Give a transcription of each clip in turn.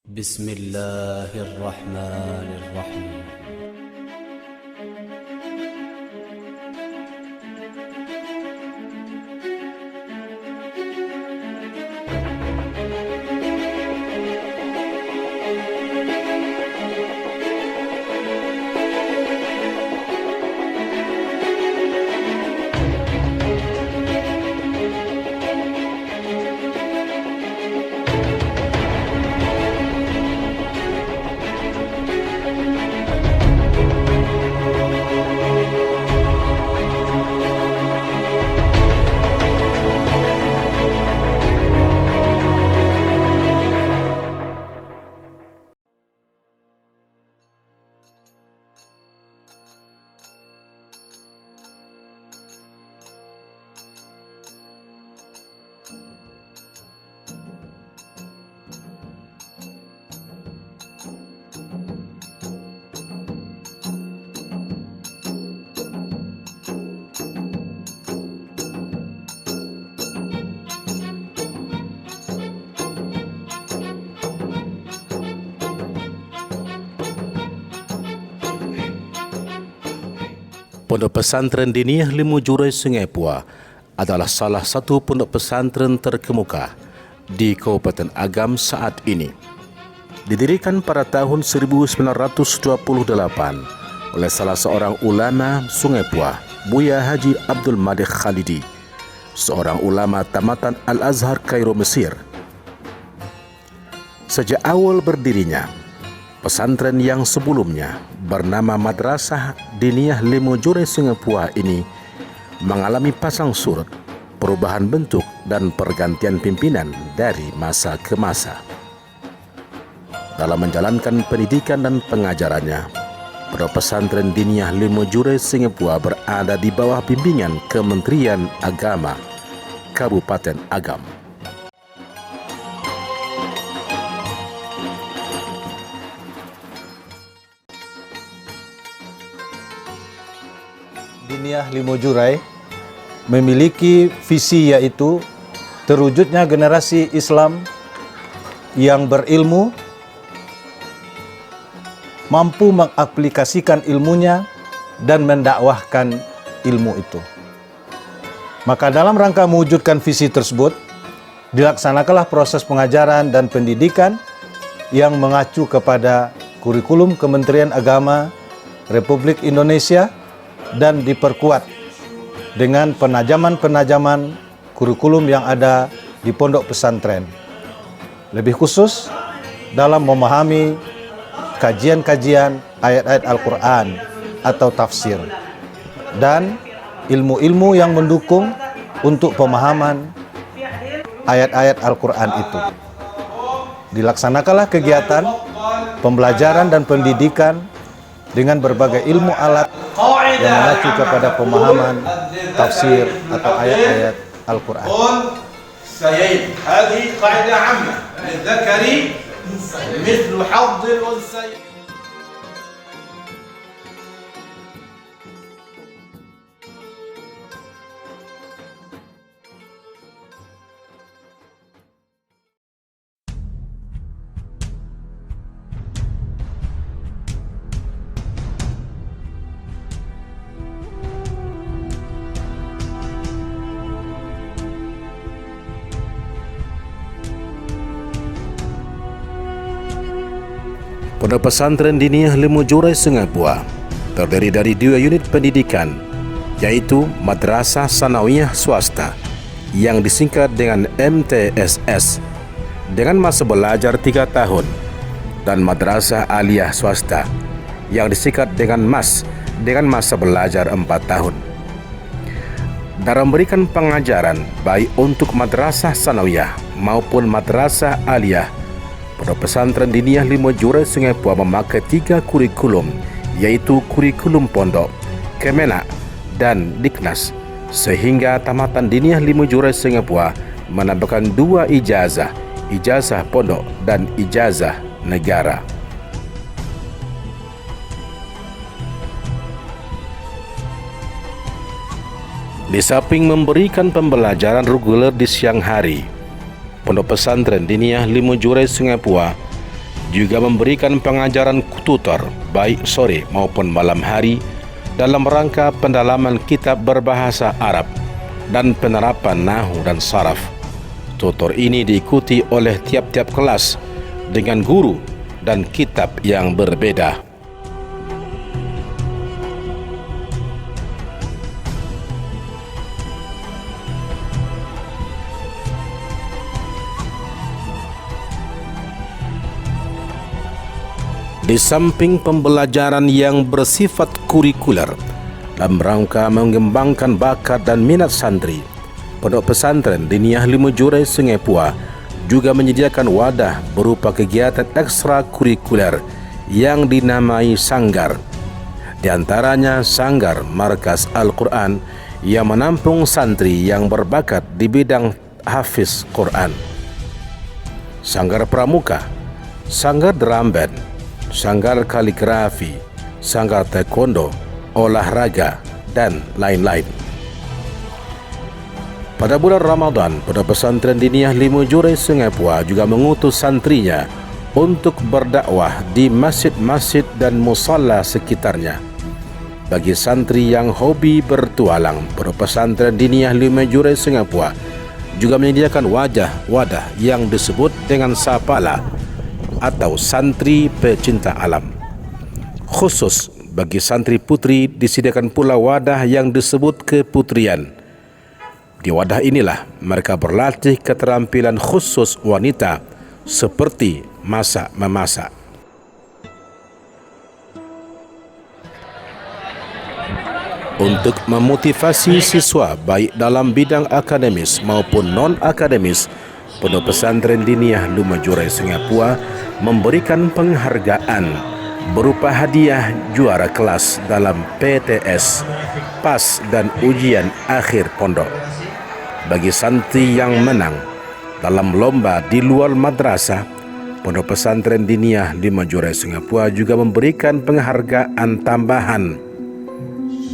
بسم الله الرحمن الرحيم. Pondok Pesantren Diniyah Limujurai Sungai Pua adalah salah satu pondok pesantren terkemuka di Kabupaten Agam saat ini. Didirikan pada tahun 1928 oleh salah seorang ulama Sungai Pua, Buya Haji Abdul Malik Khalidi, seorang ulama tamatan Al-Azhar Kairo Mesir. Sejak awal berdirinya, pesantren yang sebelumnya bernama Madrasah Diniyah Limujurai Sungai Pua ini mengalami pasang surut, perubahan bentuk dan pergantian pimpinan dari masa ke masa. Dalam menjalankan pendidikan dan pengajarannya, Pondok Pesantren Diniyah Limujurai Sungai Pua berada di bawah bimbingan Kementerian Agama Kabupaten Agam. Diniyah Limujurai memiliki visi, yaitu terwujudnya generasi Islam yang berilmu, mampu mengaplikasikan ilmunya dan mendakwahkan ilmu itu. Maka dalam rangka mewujudkan visi tersebut, dilaksanakanlah proses pengajaran dan pendidikan yang mengacu kepada kurikulum Kementerian Agama Republik Indonesia dan diperkuat dengan penajaman-penajaman kurikulum yang ada di pondok pesantren. Lebih khusus dalam memahami kajian-kajian ayat-ayat Al-Quran atau tafsir dan ilmu-ilmu yang mendukung untuk pemahaman ayat-ayat Al-Quran itu. Dilaksanakanlah kegiatan pembelajaran dan pendidikan dengan berbagai ilmu alat yang mengacu kepada pemahaman tafsir atau ayat-ayat Al-Quran. Pondok Pesantren Diniyah Limujurai Sungai Pua terdiri dari 2 unit pendidikan, yaitu Madrasah Sanawiyah Swasta yang disingkat dengan MTSS dengan masa belajar 3 tahun dan Madrasah Aliyah Swasta yang disingkat dengan MAS dengan masa belajar 4 tahun. Dalam memberikan pengajaran baik untuk Madrasah Sanawiyah maupun Madrasah Aliyah, Pondok Pesantren Diniyah Limujurai Sungai Pua memakai 3 kurikulum, yaitu kurikulum pondok, Kemenak, dan Diknas, sehingga tamatan Diniyah Limujurai Sungai Pua menambahkan 2 ijazah, ijazah pondok dan ijazah negara. Di samping memberikan pembelajaran reguler di siang hari, Pondok Pesantren Diniyah Limujurai Sungai Pua juga memberikan pengajaran tutor baik sore maupun malam hari dalam rangka pendalaman kitab berbahasa Arab dan penerapan nahwu dan saraf. Tutor ini diikuti oleh tiap-tiap kelas dengan guru dan kitab yang berbeda. Di samping pembelajaran yang bersifat kurikuler dalam rangka mengembangkan bakat dan minat santri, Pondok Pesantren Diniyah Limujurai Sungai Pua juga menyediakan wadah berupa kegiatan ekstrakurikuler yang dinamai sanggar. Di antaranya Sanggar Markas Al-Quran yang menampung santri yang berbakat di bidang hafiz Quran, Sanggar Pramuka, Sanggar Drum Band, Sanggar Kaligrafi, Sanggar Taekwondo, olahraga, dan lain-lain. Pada bulan Ramadan, Pondok Pesantren Diniyah Limujurai Sungai Pua juga mengutus santrinya untuk berdakwah di masjid-masjid dan musalla sekitarnya. Bagi santri yang hobi bertualang, Pondok Pesantren Diniyah Limujurai Sungai Pua juga menyediakan wadah yang disebut dengan sapala atau santri pecinta alam. Khusus bagi santri putri disediakan pula wadah yang disebut keputrian. Di wadah inilah mereka berlatih keterampilan khusus wanita seperti masak-memasak. Untuk memotivasi siswa baik dalam bidang akademis maupun non-akademis, Pondok Pesantren Diniyah Limujurai Sungai Pua memberikan penghargaan berupa hadiah juara kelas dalam PTS, PAS dan ujian akhir pondok. Bagi santri yang menang dalam lomba di luar madrasah, Pondok Pesantren Diniyah Limujurai Sungai Pua juga memberikan penghargaan tambahan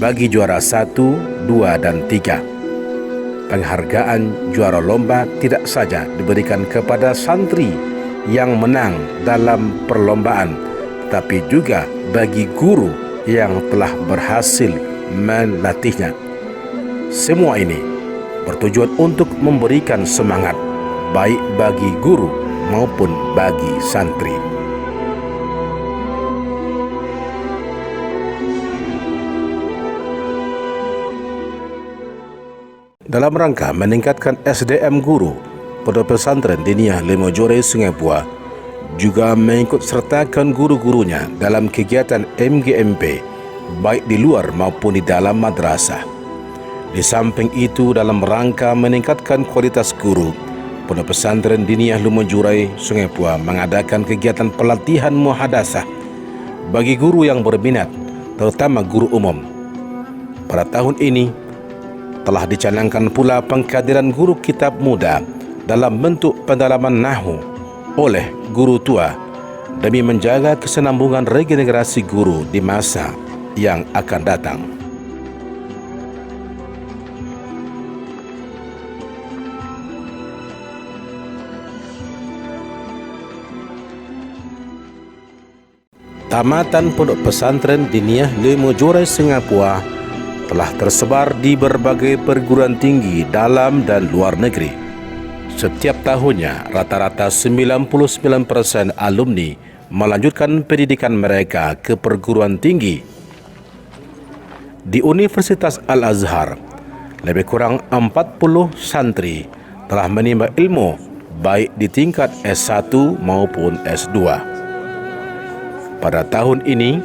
bagi juara 1, 2, dan 3. Penghargaan juara lomba tidak saja diberikan kepada santri yang menang dalam perlombaan, tapi juga bagi guru yang telah berhasil melatihnya. Semua ini bertujuan untuk memberikan semangat baik bagi guru maupun bagi santri. Dalam rangka meningkatkan SDM guru, Pondok Pesantren Diniyah Limujurai Sungai Pua juga mengikut sertakan guru-gurunya dalam kegiatan MGMP baik di luar maupun di dalam madrasah. Di samping itu, dalam rangka meningkatkan kualitas guru, Pondok Pesantren Diniyah Limujurai Sungai Pua mengadakan kegiatan pelatihan muhadasah bagi guru yang berminat, terutama guru umum. Pada tahun ini telah dicanangkan pula pengkaderan guru kitab muda dalam bentuk pendalaman nahwu oleh guru tua demi menjaga kesinambungan regenerasi guru di masa yang akan datang. Tamatan Pondok Pesantren Diniyah Limujurai Sungai Pua telah tersebar di berbagai perguruan tinggi dalam dan luar negeri. Setiap tahunnya, rata-rata 99% alumni melanjutkan pendidikan mereka ke perguruan tinggi. Di Universitas Al-Azhar, lebih kurang 40 santri telah menimba ilmu baik di tingkat S1 maupun S2. Pada tahun ini,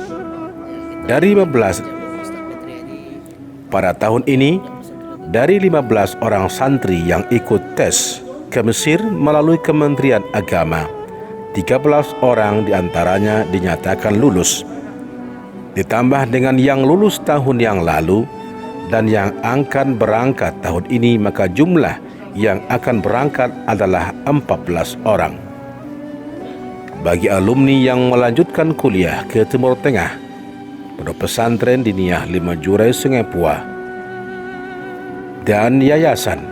dari 15 orang santri yang ikut tes ke Mesir melalui Kementerian Agama, 13 orang diantaranya dinyatakan lulus. Ditambah dengan yang lulus tahun yang lalu dan yang akan berangkat tahun ini, maka jumlah yang akan berangkat adalah 14 orang. Bagi alumni yang melanjutkan kuliah ke Timur Tengah, Pondok Pesantren Diniyah Limujurai Sungai Pua dan Yayasan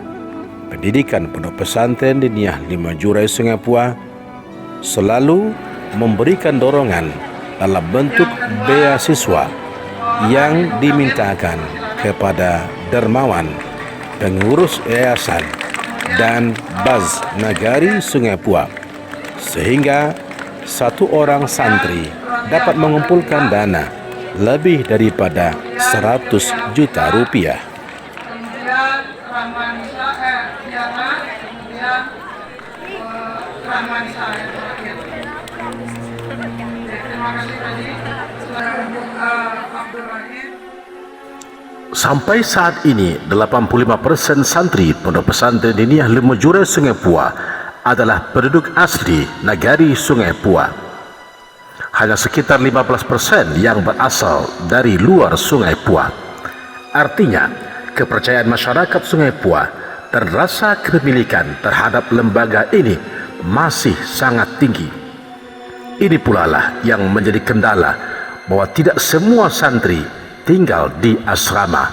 Pendidikan Pondok Pesantren Diniyah Limujurai Sungai Pua selalu memberikan dorongan dalam bentuk beasiswa yang dimintakan kepada dermawan, pengurus yayasan dan Baz Nagari Sungai Puah, sehingga satu orang santri dapat mengumpulkan dana lebih daripada 100 juta rupiah. Kemudian Rahmanisa, kemudian Rahmanisa yang terakhir. Terima kasih tadi Abdul Rahim. Sampai saat ini 85% santri Pondok Pesantren Diniyah Limujurei Sungai Puah adalah penduduk asli Nagari Sungai Puah. Hanya sekitar 15% yang berasal dari luar Sungai Puah. Artinya, kepercayaan masyarakat Sungai Puah dan rasa kepemilikan terhadap lembaga ini masih sangat tinggi. Ini pula lah yang menjadi kendala bahwa tidak semua santri tinggal di asrama.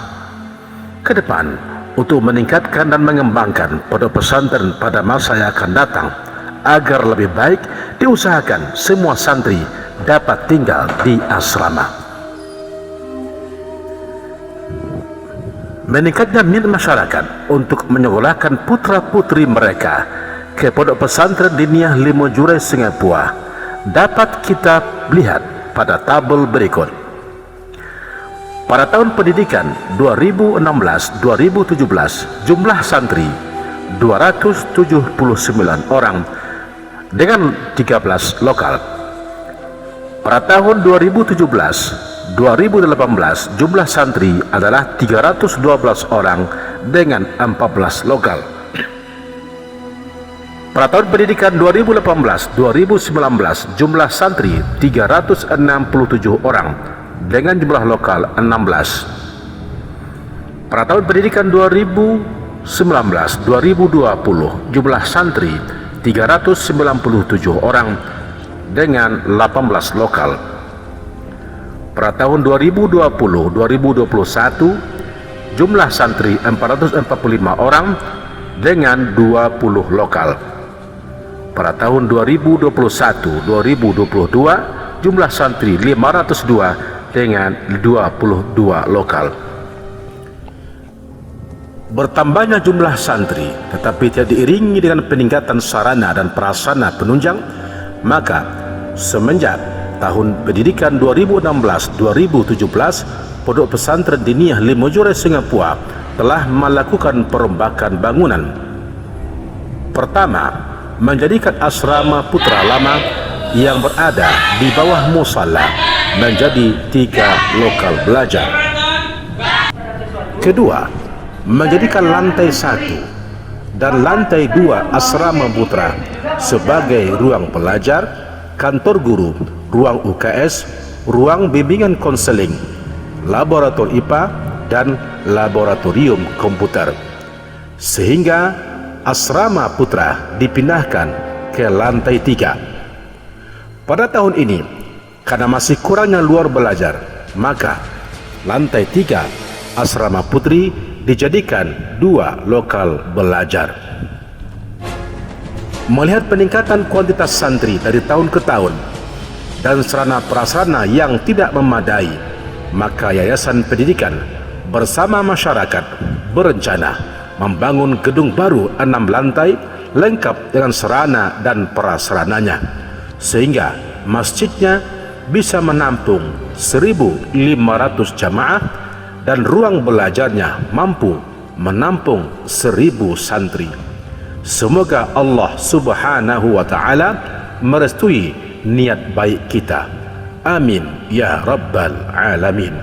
Ke depan, untuk meningkatkan dan mengembangkan pondok pesantren pada masa yang akan datang, agar lebih baik diusahakan semua santri dapat tinggal di asrama. Meningkatnya minat masyarakat untuk menyekolahkan putra-putri mereka ke pondok pesantren Diniyah Limujurei Sungai Puah dapat kita lihat pada tabel berikut. Pada tahun pendidikan 2016-2017, jumlah santri 279 orang dengan 13 lokal. Pada tahun 2017-2018, jumlah santri adalah 312 orang dengan 14 lokal. Pada tahun pendidikan 2018-2019, jumlah santri 367 orang dengan jumlah lokal 16. Pada tahun pendidikan 2019-2020, jumlah santri 397 orang dengan 18 lokal. Pada tahun 2020-2021, jumlah santri 445 orang dengan 20 lokal. Pada tahun 2021-2022, jumlah santri 502 dengan 22 lokal. Bertambahnya jumlah santri tetapi tidak diiringi dengan peningkatan sarana dan prasarana penunjang, maka semenjak tahun pendidikan 2016-2017, Pondok Pesantren Diniyah Limujurei Sungai Puah telah melakukan perombakan bangunan. Pertama, menjadikan asrama putra lama yang berada di bawah musalla menjadi 3 lokal belajar. Kedua, menjadikan lantai 1 dan lantai 2 asrama putra sebagai ruang pelajar, kantor guru, ruang UKS, ruang bimbingan konseling, laboratorium IPA, dan laboratorium komputer. Sehingga asrama putra dipindahkan ke lantai 3. Pada tahun ini, karena masih kurangnya luar belajar, maka lantai 3 asrama putri dijadikan 2 lokal belajar. Melihat peningkatan kuantitas santri dari tahun ke tahun dan sarana prasarana yang tidak memadai, maka Yayasan Pendidikan bersama masyarakat berencana membangun gedung baru 6 lantai lengkap dengan sarana dan prasarananya, sehingga masjidnya bisa menampung 1.500 jamaah dan ruang belajarnya mampu menampung 1.000 santri. Semoga Allah Subhanahu wa ta'ala merestui niat baik kita. Amin ya rabbal alamin.